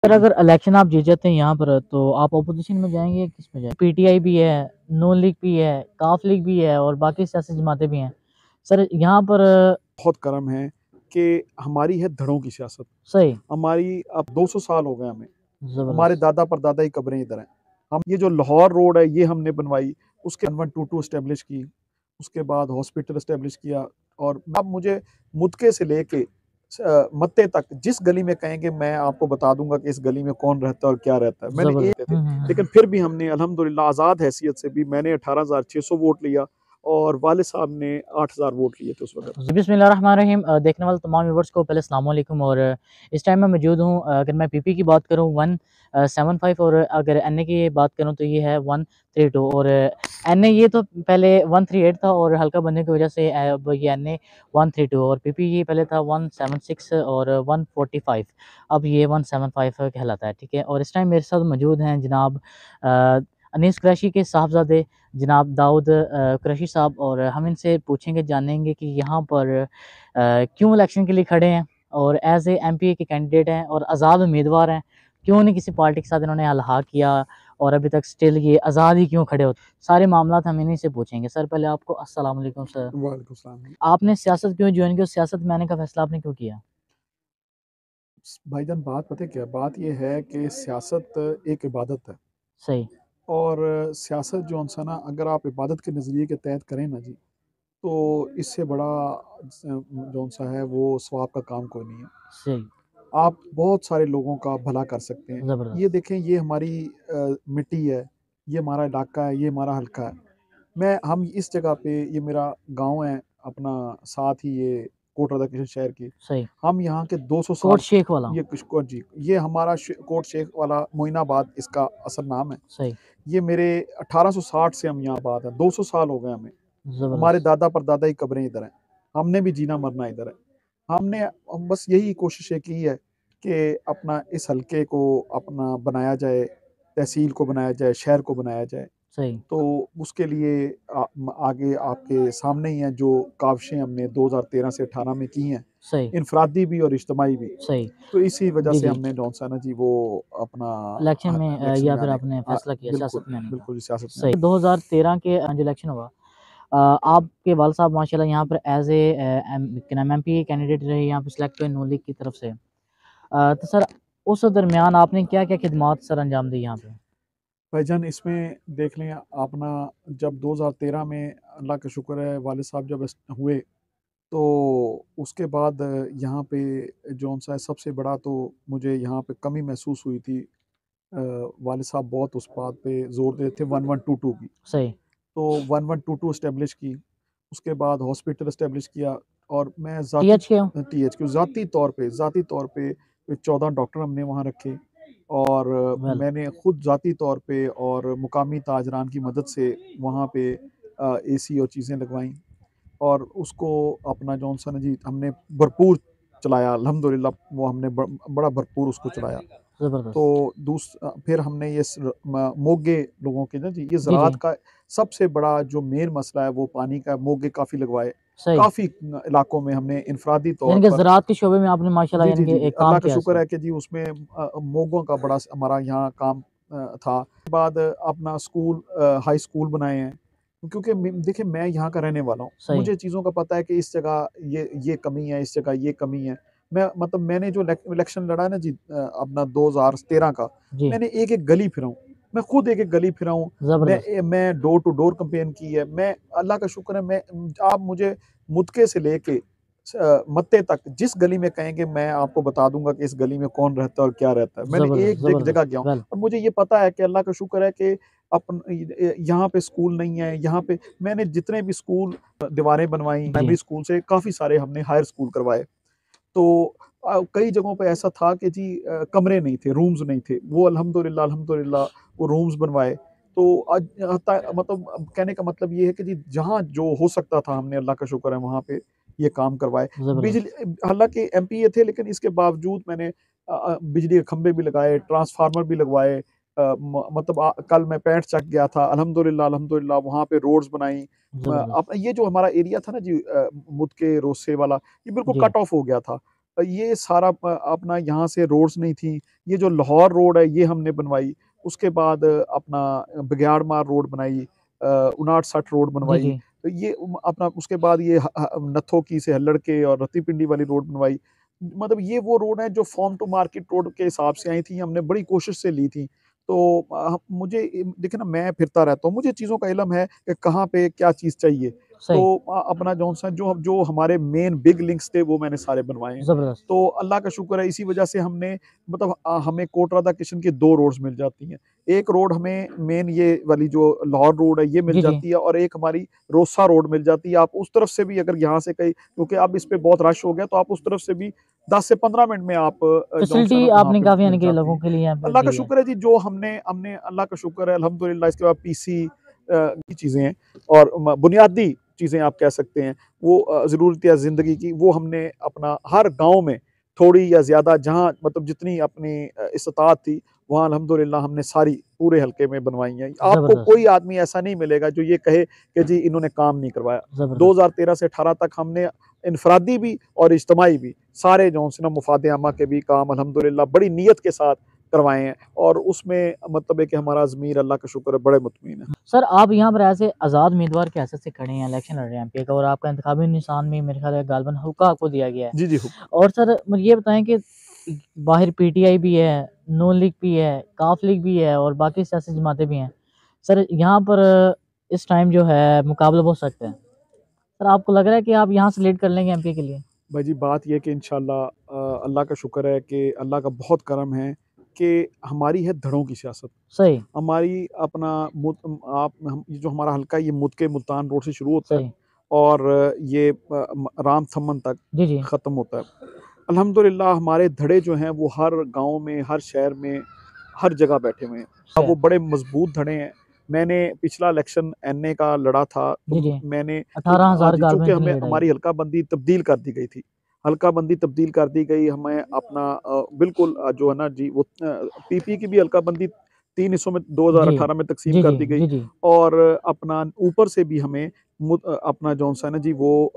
Sir अगर election आप जीत जाते हैं यहाँ पर तो आप अपोजिशन में जाएंगे किस में जाएंगे? पीटीआई भी है, नून लीग भी है, काफ लीग भी है और बाकी सियासी जमातें भी हैं। सर यहाँ पर बहुत करम है कि हमारी है धड़ों की सियासत। सही हमारी अब 200 साल हो गए हमें। हमारे जबरदस्त दादा परदादा की कब्रें इधर हैं। हम ये जो लाहौर रोड है ये हमने बनवाई, उसके 1122 एस्टेब्लिश की, उसके बाद हॉस्पिटल एस्टेब्लिश किया। और अब मुझे मुतके से लेके मत्ते तक जिस गली में कहेंगे मैं आपको बता दूंगा कि इस गली में कौन रहता है और क्या रहता है। मैंने एक जबरदस्त थे, लेकिन फिर भी हमने अल्हम्दुलिल्लाह आज़ाद हैसियत से भी मैंने 18,600 वोट लिया और वाले साहब ने 8,000 वोट लिए थे उस वक्त। बिस्मिल्लाहिर्रहमानिर्रहीम। देखने वाले तमाम व्यूवर्स को पहले अस्सलाम वालेकुम। और इस टाइम मैं मौजूद हूँ, अगर मैं पीपी की बात करूँ 175 और अगर एनए की बात करूँ तो ये है 132 और एनए ये तो पहले 138 था और हल्का बनने की वजह से अब ये एनए 132 और पीपी ये पहले था 176 और 145, अब ये 175 कहलाता है। ठीक है, और इस टाइम मेरे साथ मौजूद हैं जनाब अनीस कुरैशी के साहबजादे जनाब दाऊद कुरैशी साहब, और हम इनसे पूछेंगे जानेंगे कि यहाँ पर क्यों इलेक्शन के लिए खड़े हैं और एज ए एमपी के कैंडिडेट हैं और आज़ाद उम्मीदवार हैं, क्यों नहीं किसी पार्टी के साथ इन्होंने अलहा किया और अभी तक स्टिल ये आज़ाद ही क्यों खड़े होते। सारे मामला हम इन्हीं से पूछेंगे। सर पहले आपको अस्सलाम वालेकुम सर। वालेकुम सलाम। आपने सियासत क्यों ज्वाइन की और सियासत में आने का फैसला आपने क्यों किया? भाईजान बात पता है क्या बात यह है कि सियासत एक इबादत है। सही और सियासत जो सा ना अगर आप इबादत के नज़रिए के तहत करें ना जी, तो इससे बड़ा जो सा है वो सवाब का काम कोई नहीं है। सही आप बहुत सारे लोगों का भला कर सकते हैं। ये ज़बरदस्त देखें, ये हमारी मिट्टी है, ये हमारा इलाका है, ये हमारा हल्का है। हम इस जगह पे, ये मेरा गांव है अपना, साथ ही ये कोट राधाकृष्ण शहर की। सही। हम यहाँ के 200 कोट साल, शेख वाला। ये किशकोर जी, ये हमारा कोट शेख वाला मोइनाबाद इसका असल नाम है। सही ये मेरे 1860 से हम यहाँ आबाद हैं, 200 साल हो गए हमें। हमारे ज़बरदस्त दादा परदादा की कब्रें इधर हैं। हमने भी जीना मरना इधर है। हमने बस यही कोशिश की है कि अपना इस हल्के को अपना बनाया जाए, तहसील को बनाया जाए, शहर को बनाया जाए। सही तो उसके लिए आगे आपके सामने ही हैं जो काविशें हमने 2013 से 18 में की हैं, सही इनफरादी भी और इज्तमाही भी। सही। तो इसी वजह जी से जी, हमने जौन सा ना जी वो अपना इलेक्शन में इलेक्शन या में फिर आने आपने आ, फैसला किया सियासत बिल्कुल में आने का। बिल्कुल सियासत में सही। आने। 2013 के जो इलेक्शन हुआ, आपके वाल साहब माशाल्लाह यहाँ पर एज ए क्या नाम एमपी कैंडिडेट रहे, यहाँ पर सिलेक्ट हुए नून लीग की तरफ से। तो सर उस दरमियान आपने क्या क्या खिदमात सर अंजाम दी यहाँ पे? भाईजान इसमें देख लें अपना, जब 2013 में अल्लाह का शुक्र है वाले साहब जब हुए, तो उसके बाद यहाँ पे जौन सा है सबसे बड़ा तो मुझे यहाँ पे कमी महसूस हुई थी। वाले साहब बहुत उस बात पे जोर देते थे 1122 की। सही तो 1122 इस्टेब्लिश की, उसके बाद हॉस्पिटल इस्टेब्लिश किया। और मैं ज़ाती टीएच के हो? THQ ज़ाती तौर पे 14 डॉक्टर हमने वहाँ रखे। और वेल मैंने खुद ज़ाती तौर पे और मुकामी ताजरान की मदद से वहाँ पे AC और चीज़ें लगवाईं। और उसको अपना जौन सा ना जी हमने भरपूर चलाया अल्हम्दुलिल्लाह, वो हमने बड़ा भरपूर उसको चलाया। तो ज़बरदस्त। फिर हमने ये मोगे लोगों के ना जी, ये जी जी ज़राअत का सबसे बड़ा जो मेन मसला है वो पानी का। मोगे काफ़ी लगवाए, सही। काफ़ी इलाकों में हमने इनफरादी तौर यानी कि पर। ज़राअत के शोबे में आपने माशाल्लाह जी यानी जी जी कि जी, एक अल्लाह काम का किया है शुक्र सर। है कि जी उसमें मोगों का बड़ा हमारा यहाँ काम था। उसके बाद अपना स्कूल, हाई स्कूल बनाए हैं। क्योंकि देखिए मैं यहाँ का रहने वाला हूँ, सही मुझे चीज़ों का पता है कि इस जगह ये कमी है, इस जगह ये कमी है। मैं मतलब मैंने जो इलेक्शन लड़ा है ना जी, अपना 2013 का, जी मैंने एक एक गली फिरा हूँ। मैं खुद एक एक गली फिरा हूँ। ज़बरदस्त। मैं डोर टू डोर कैंपेन की है। मैं अल्लाह का शुक्र है, मैं आप मुझे मुतके से लेके मत्ते तक जिस गली में कहेंगे मैं आपको बता दूंगा कि इस गली में कौन रहता है और क्या रहता है। मैंने ज़बरदस्त एक एक ज़बरदस्त जगह गया हूँ वेल और मुझे ये पता है कि अल्लाह का शुक्र है कि अपन यहाँ पे स्कूल नहीं है। यहाँ पे मैंने जितने भी स्कूल दीवारें बनवाई, जी प्राइमरी स्कूल से काफ़ी सारे हमने हायर स्कूल करवाए। तो कई जगहों पे ऐसा था कि जी कमरे नहीं थे, रूम्स नहीं थे। वो अल्हम्दुलिल्लाह अल्हम्दुलिल्लाह वो रूम्स बनवाए। तो आज मतलब अब कहने का मतलब ये है कि जी जहाँ जो हो सकता था हमने अल्लाह का शुक्र है वहाँ पे ये काम करवाए। ज़बरदस्त। बिजली, हालाँकि एमपीए थे लेकिन इसके बावजूद मैंने बिजली के खंभे भी लगाए, ट्रांसफार्मर भी लगवाए। मतलब कल मैं पैंट चक गया था, अल्हम्दुलिल्लाह अल्हम्दुलिल्लाह वहाँ पे रोड्स बनाई। ज़बरदस्त। अब ये जो हमारा एरिया था ना जी, मुद के रोसे वाला, ये बिल्कुल जी कट ऑफ हो गया था। ये सारा अपना यहाँ से रोड्स नहीं थी, ये जो लाहौर रोड है ये हमने बनवाई। उसके बाद अपना बघियाड़ मार रोड बनाई, 59-60 रोड जी, बनवाई। जी। तो ये अपना उसके बाद ये नत्थो की से हल्लड़ के और रत्ती पिंडी वाली रोड बनवाई। मतलब ये वो रोड है जो फार्म टू मार्केट रोड के हिसाब से आई थी, हमने बड़ी कोशिश से ली थी। तो मुझे देखिए ना, मैं फिरता रहता हूँ, मुझे चीज़ों का इल्म है कि कहाँ पे क्या चीज़ चाहिए। तो सही, अपना जौन-सा जो जो हमारे मेन बिग लिंक्स थे वो मैंने सारे बनवाए हैं। ज़बरदस्त। तो अल्लाह का शुक्र है, इसी वजह से हमने मतलब हमें कोटरादा किशन की 2 रोड्स मिल जाती हैं। एक रोड हमें मेन ये वाली जो लाहौर रोड है ये मिल जी, जी। जाती है, और एक हमारी रोसा रोड मिल जाती है। आप उस तरफ से भी अगर यहाँ से कहीं, क्योंकि अब इस पे बहुत रश हो गया, तो आप उस तरफ से भी 10 से 15 मिनट में आप जौन-सा फैसिलिटी ना वहाँ आपने पे काफ़ी मिल यानी कि जाती लोगों हैं। के लिए यहाँ पे अल्लाह का दी है। शुक्र है जी, जो हमने हमने अल्लाह का शुक्र है अल्हम्दुलिल्लाह। इसके बाद पीसी की चीज़ें हैं, और बुनियादी चीज़ें आप कह सकते हैं, वो ज़रूरतिया ज़िंदगी की, वो हमने अपना हर गाँव में थोड़ी या ज़्यादा, जहाँ मतलब जितनी अपनी इस्तात थी, वहाँ अल्हम्दुलिल्लाह हमने सारी पूरे हलके में बनवाई हैं। आपको ज़बरदस्त, कोई आदमी ऐसा नहीं मिलेगा जो ये कहे कि जी इन्होंने काम नहीं करवाया। ज़बरदस्त। 2013 से 18 तक हमने इनफरादी भी और इज्तमाई भी सारे जो से ना मुफ़ाद आमा के भी काम अल्हम्दुलिल्लाह बड़ी नीयत के साथ करवाए हैं, और उसमें मतलब है कि हमारा ज़मीर अल्लाह का शुक्र है बड़े मुतमईन है। सर आप यहाँ पर ऐसे आज़ाद उम्मीदवार के हैसियत से खड़े हैं, इलेक्शन लड़ रहे हैं एमपी का और आपका इंतखाबी निशान भी मेरे ख़्याल है गालिबन हुक्का आपको दिया गया है। जी, जी, हुक्म। और सर मुझे ये बताएँ कि बाहर पीटीआई भी है, नून लीग भी है, काफ लीग भी है और बाकी सियासी जमातें भी हैं। सर यहाँ पर इस टाइम जो है मुकाबला बहुत सख्त है। सर आपको लग रहा है कि आप यहाँ से लीड कर लेंगे एमपी के लिए? भाई जी, बात ये है कि इंशाअल्लाह अल्लाह का शुक्र है कि अल्लाह का बहुत करम है कि हमारी है धड़ों की सियासत। सही, हमारी अपना आप हम ये जो हमारा हलका है ये मुद के मुल्तान रोड से शुरू होता है, सही। और ये राम थम्मन तक जी, जी। ख़त्म होता है। अल्हम्दुलिल्लाह हमारे धड़े जो हैं वो हर गाँव में, हर शहर में, हर जगह बैठे हुए हैं। अब सही। वो बड़े मज़बूत धड़े हैं। मैंने पिछला इलेक्शन एनए का लड़ा था, तो जी, जी। मैंने तो हाँ 18,000 जी, गालमें चूँकि इतनी हमें लड़ाई। हमारी हल्का बंदी तब्दील कर दी गई थी। हल्का बंदी तब्दील कर दी गई, हमें अपना बिल्कुल जो है ना जी, वो पीपी की भी हल्का बंदी 3 हिस्सों में जी। 2018 में तक़सीम जी, कर जी। दी गई, जी, जी। और अपना ऊपर से भी हमें अपना जौन-सा है ना जी, वो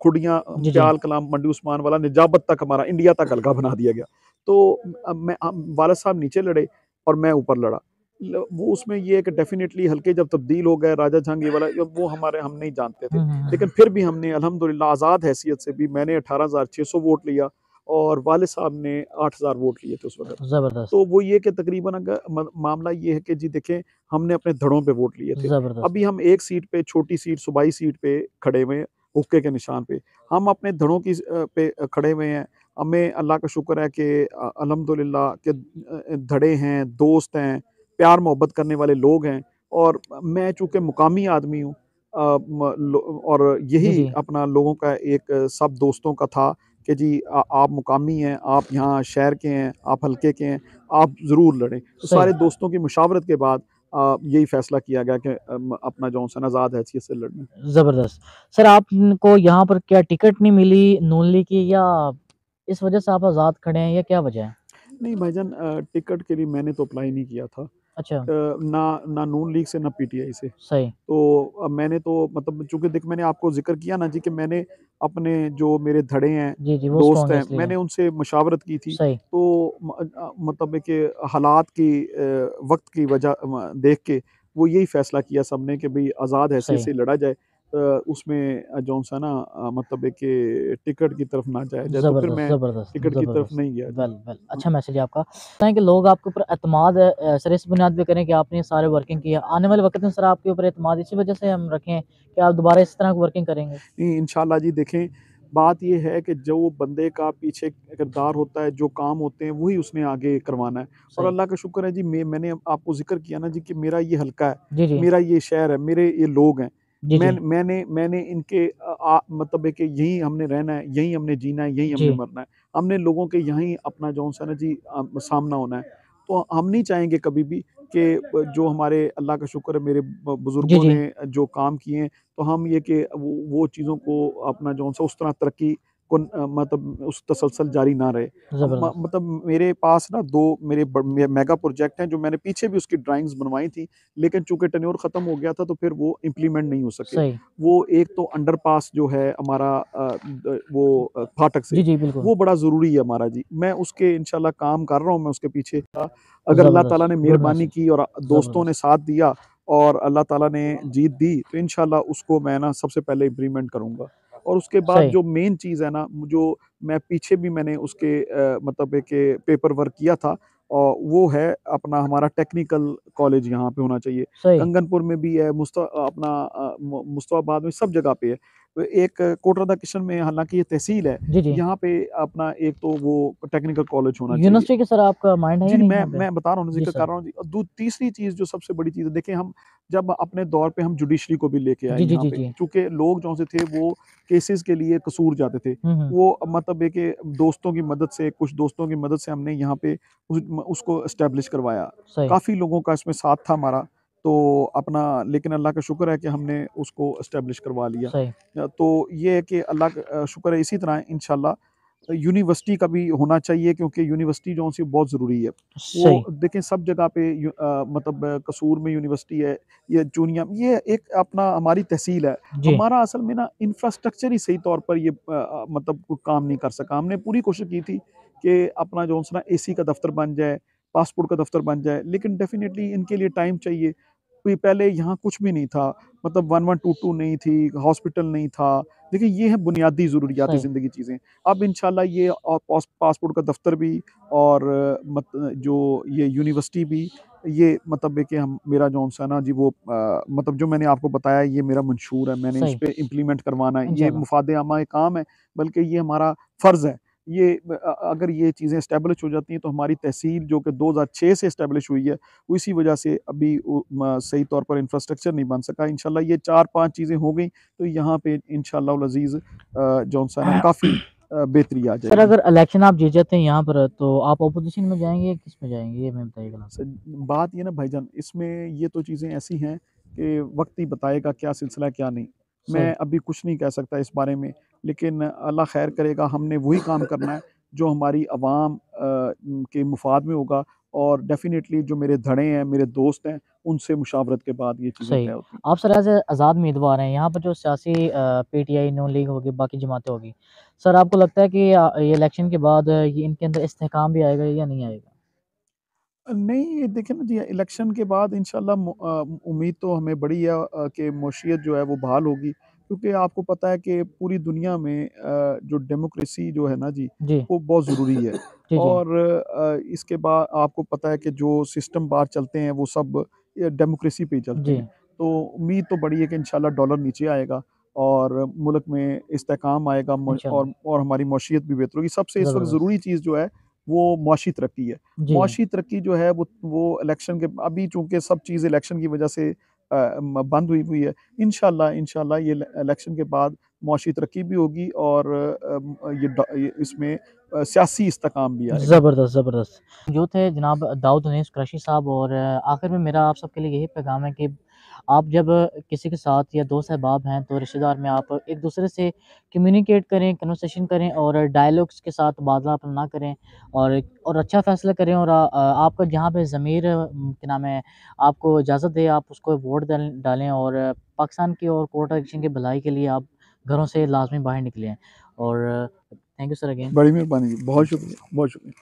खुडियाँ, जी, जी। प्याल कलाम, मंडी उस्मान वाला, निजाबत तक, हमारा इंडिया तक हल्का बना दिया गया। तो मैं वाला साहब नीचे लड़े और मैं ऊपर लड़ा। वो उसमें ये है कि डेफ़िनेटली हल्के जब तब्दील हो गए, राजा जंग ये वाला, वो हमारे हम नहीं जानते थे। हुँ, हुँ, हुँ, लेकिन हुँ। फिर भी हमने अल्हम्दुलिल्लाह आज़ाद हैसियत से भी मैंने 18,600 वोट लिया, और वाले साहब ने 8,000 वोट लिए थे उस वक़्त। ज़बरदस्त, तो वो ये कि तकरीबन अगर मामला ये है कि जी देखें, हमने अपने धड़ों पे वोट लिए थे। ज़बरदस्त। अभी हम एक सीट पे, छोटी सीट, सूबाई सीट पे खड़े हुए हैं, हुक्के के निशान पे। हम अपने धड़ों की पे खड़े हुए हैं। हमें अल्लाह का शुक्र है कि अल्हम्दुलिल्लाह कि धड़े हैं, दोस्त हैं, प्यार मोहब्बत करने वाले लोग हैं, और मैं चूँकि मुकामी आदमी हूँ, अ, म लो और जी, यही जी। अपना लोगों का एक सब दोस्तों का था कि जी आप मुकामी हैं, आप यहाँ शहर के हैं, आप हल्के के हैं, आप ज़रूर लड़ें। तो सही, सारे दोस्तों की मुशावरत के बाद यही फ़ैसला किया गया कि अपना जौन-सा आज़ाद हैसियत से लड़ना है। ज़बरदस्त। सर आपको यहाँ पर क्या टिकट नहीं मिली नून लीग की या इस वज़ह से आप आज़ाद खड़े हैं या क्या वजह है? नहीं भाईजान, टिकट के लिए मैंने तो अप्लाई नहीं किया था। अच्छा, ना ना नून लीग से, ना पीटीआई से। सही। तो मैंने तो मतलब चूँकि देख, मैंने आपको ज़िक्र किया ना जी कि मैंने अपने जो मेरे धड़े हैं, जी, जी, वो दोस्त स्ट्रॉन्ग है हैं, इसलिए। मैंने उनसे मशावरत की थी। सही, तो मतलब है कि हालात की वक़्त की वजह देख के वो यही फ़ैसला किया सबने कि भई आज़ाद हैसियत सही। से लड़ा जाए। उसमें जौन-सा ना मतलब है कि टिकट की तरफ ना जाया जाए। तो फिर ज़बरदस्त, मैं ज़बरदस्त, टिकट की तरफ ज़बरदस्त। नहीं गया जी। वेल, वेल अच्छा मैसेज है आपका। है कि लोग आपके ऊपर एतमाद सर इस बुनियाद पे करें कि आपने ये सारे वर्किंग किया। आने वाले वक़्त में सर आपके ऊपर एतमाद इसी वज़ह से हम रखें कि आप दोबारा इस तरह की वर्किंग करेंगे? नहीं, इंशाल्लाह जी देखें, बात ये है कि जो बंदे का पीछे किरदार होता है, जो काम होते हैं, वही उसने आगे करवाना है। और सही। अल्लाह का शुक्र है जी, मैंने आपको ज़िक्र किया ना जी कि मेरा ये हलका है, जी, जी। मेरा ये शहर है, मेरे ये लोग हैं। जी, जी। मैंने इनके मतलब है कि यहीं हमने रहना है, यहीं हमने जीना है, यहीं हमने जी। मरना है। हमने लोगों के यहीं अपना जौन-सा ना जी सामना होना है। तो हम नहीं चाहेंगे कभी भी कि जो हमारे अल्लाह का शुक्र है, मेरे जी, बुज़ुर्गों जी। ने जो काम किए हैं, तो हम ये कि वो चीज़ों को अपना जौन-सा उस तरह तरक्की मतलब उस तसलसल जारी ना रहे। ज़बरदस्त। मतलब मेरे पास ना 2 मेगा प्रोजेक्ट हैं जो मैंने पीछे भी उसकी ड्राइंग्स बनवाई थी, लेकिन चूँकि टेन्योर ख़त्म हो गया था तो फिर वो इम्प्लीमेंट नहीं हो सके। सही। वो एक तो अंडरपास जो है हमारा फाटक जी, से, जी, बिल्कुल। वो बड़ा ज़रूरी है हमारा जी। मैं उसके इंशाल्लाह काम कर रहा हूँ, मैं उसके पीछे अगर अल्लाह ताला ज़बरदस्त, ने गुड मेहरबानी मैसेज। की और दोस्तों ने ज़बरदस्त। साथ दिया और अल्लाह ताला ने जीत दी, तो इंशाल्लाह उसको मैं ना सबसे पहले इम्प्लीमेंट करूँगा। और उसके बाद सही। जो मेन चीज़ है ना, जो मैं पीछे भी मैंने उसके मतलब एक पेपर वर्क किया था वो है अपना हमारा टेक्निकल कॉलेज यहाँ पे होना चाहिए। सही। कंगनपुर में भी है, अपना मुस्तफ़ाबाद में, सब जगह पे है। तो एक कोटरादा किशन में हालाँकि ये तहसील है, जी, जी। यहाँ पे अपना एक तो वो टेक्निकल कॉलेज होना चाहिए। यूनिवर्सिटी के सर आपका माइंड है या जी, नहीं मैं यहाँ पे? मैं बता रहा हूँ, जी ज़िक्र कर सर। रहा हूँ जी। तीसरी चीज़ जो सबसे बड़ी चीज़ है, देखिए हम जब अपने दौर पे हम जुडिशरी को भी लेके आए जी, जी, यहाँ जी, पे, जी। चूँकि लोग जो से थे वो केसेज़ के लिए कसूर जाते थे। हुँ, हुँ। वो मतलब है कि दोस्तों की मदद से, कुछ दोस्तों की मदद से हमने यहाँ पे उसको एस्टेब्लिश करवाया। सही, काफ़ी लोगों का इसमें साथ था हमारा, तो अपना लेकिन अल्लाह का शुक्र है कि हमने उसको एस्टेब्लिश करवा लिया। सही, तो ये है कि अल्लाह का शुक्र है, इसी तरह इंशाल्लाह यूनिवर्सिटी का भी होना चाहिए क्योंकि यूनिवर्सिटी जो-सी बहुत ज़रूरी है। सही। वो देखें सब जगह पे मतलब कसूर में यूनिवर्सिटी है, ये चूनिया ये एक अपना हमारी तहसील है। जी, हमारा असल में ना इंफ्रास्ट्रक्चर ही सही तौर पर ये मतलब कोई काम नहीं कर सका। हमने पूरी कोशिश की थी कि अपना जो-सा ना एसी का दफ़्तर बन जाए, पासपोर्ट का दफ़्तर बन जाए, लेकिन डेफ़िनिटली इनके लिए टाइम चाहिए। कोई पहले यहाँ कुछ भी नहीं था, मतलब 1122 नहीं थी, हॉस्पिटल नहीं था। देखिए ये है बुनियादी ज़रूरियात सही, ज़िंदगी चीज़ें। अब इंशाल्लाह ये पासपोर्ट का दफ़्तर भी और जो ये यूनिवर्सिटी भी, ये मतलब है कि हम मेरा जौन-सा ना जी वो मतलब जो मैंने आपको बताया ये मेरा मंशूर है, मैंने इस सही। पे इम्प्लीमेंट करवाना है। ये इंशाल्लाह। मुफ़ाद आमा का काम है, बल्कि ये हमारा फ़र्ज़ है। ये अगर ये चीज़ें एस्टेब्लिश हो जाती हैं तो हमारी तहसील जो कि 2006 से एस्टेब्लिश हुई है, वो इसी वजह से अभी सही तौर पर इंफ्रास्ट्रक्चर नहीं बन सका। इंशाल्लाह ये 4-5 चीज़ें हो गई तो यहाँ पे इंशाअल्लाह वल अज़ीज़ जौन-सा है ना काफ़ी बेहतरी आ सर जाएगी। अगर इलेक्शन आप जीत जाते हैं यहाँ पर तो आप ऑपोज़िशन में जाएँगे या किस में जाएँगे? ये हमें बताइएगा ना? स बात ये ना भाईजान, इसमें ये तो चीज़ें ऐसी हैं कि वक़्त ही बताएगा क्या सिलसिला है, क्या नहीं। सही। मैं अभी कुछ नहीं कह सकता इस बारे में, लेकिन अल्लाह ख़ैर करेगा, हमने वही काम करना है जो हमारी आवाम के मुफ़ाद में होगा और डेफ़िनिटली जो मेरे धड़े हैं, मेरे दोस्त हैं, उनसे मुशावरत के बाद ये चीज़ें तय सही। होती हैं। आप सर एज़ आज़ाद उम्मीदवार हैं, यहाँ पर जो सियासी पीटीआई, नून लीग होगी, बाकी जमातें होगी। सर आपको लगता है कि ये इलेक्शन के बाद ये इनके अंदर इस्तेहकाम भी आएगा या नहीं आएगा? नहीं, ये देखिए ना जी, इलेक्शन के बाद इंशाल्लाह उम्मीद तो हमें बड़ी है कि मौशियत जो है वो बहाल होगी। क्योंकि आपको पता है कि पूरी दुनिया में जो डेमोक्रेसी जो है ना जी, जी। वो बहुत ज़रूरी है। जी, जी। और इसके बाद आपको पता है कि जो सिस्टम बाहर चलते हैं वो सब ये डेमोक्रेसी पे ही चलते जी, हैं। तो उम्मीद तो बड़ी है कि इंशाल्लाह डॉलर नीचे आएगा और मुल्क में इस्तेहकाम आएगा इंशाल्लाह। और हमारी मौशियत भी बेहतर होगी। सबसे इस वक़्त ज़बरदस्त। ज़रूरी चीज़ जो है वो मुआशी तरक्की है। जी। मुआशी तरक्की जो है वो इलेक्शन के अभी चूँकि सब चीज़ इलेक्शन की वजह से बंद हुई हुई है। इंशाल्लाह ये इलेक्शन के बाद मुआशी तरक्की भी होगी और ये इसमें सियासी इस्तेकाम भी आएगा। ज़बरदस्त, ज़बरदस्त। जो थे जनाब दाऊद उनैस कुरैशी साहब और आखिर में मेरा आप सबके लिए यही पैगाम है कि आप जब किसी के साथ या दोस्त अहबाब हैं तो रिश्तेदार में आप एक-दूसरे से कम्युनिकेट करें, कन्वर्सेशन करें और डायलॉग्स के साथ तबादला अपना ना करें और अच्छा फ़ैसला करें और आपका जहाँ पे ज़मीर क्या नाम है, आपको इजाज़त दे आप उसको वोट डालें और पाकिस्तान की और कोटा एक्शन की भलाई के लिए आप घरों से लाज़मी बाहर निकलें। और थैंक यू सर अगेन। बड़ी मेहरबानी जी। बहुत थैंक यू। शुक्रिया, बहुत शुक्रिया।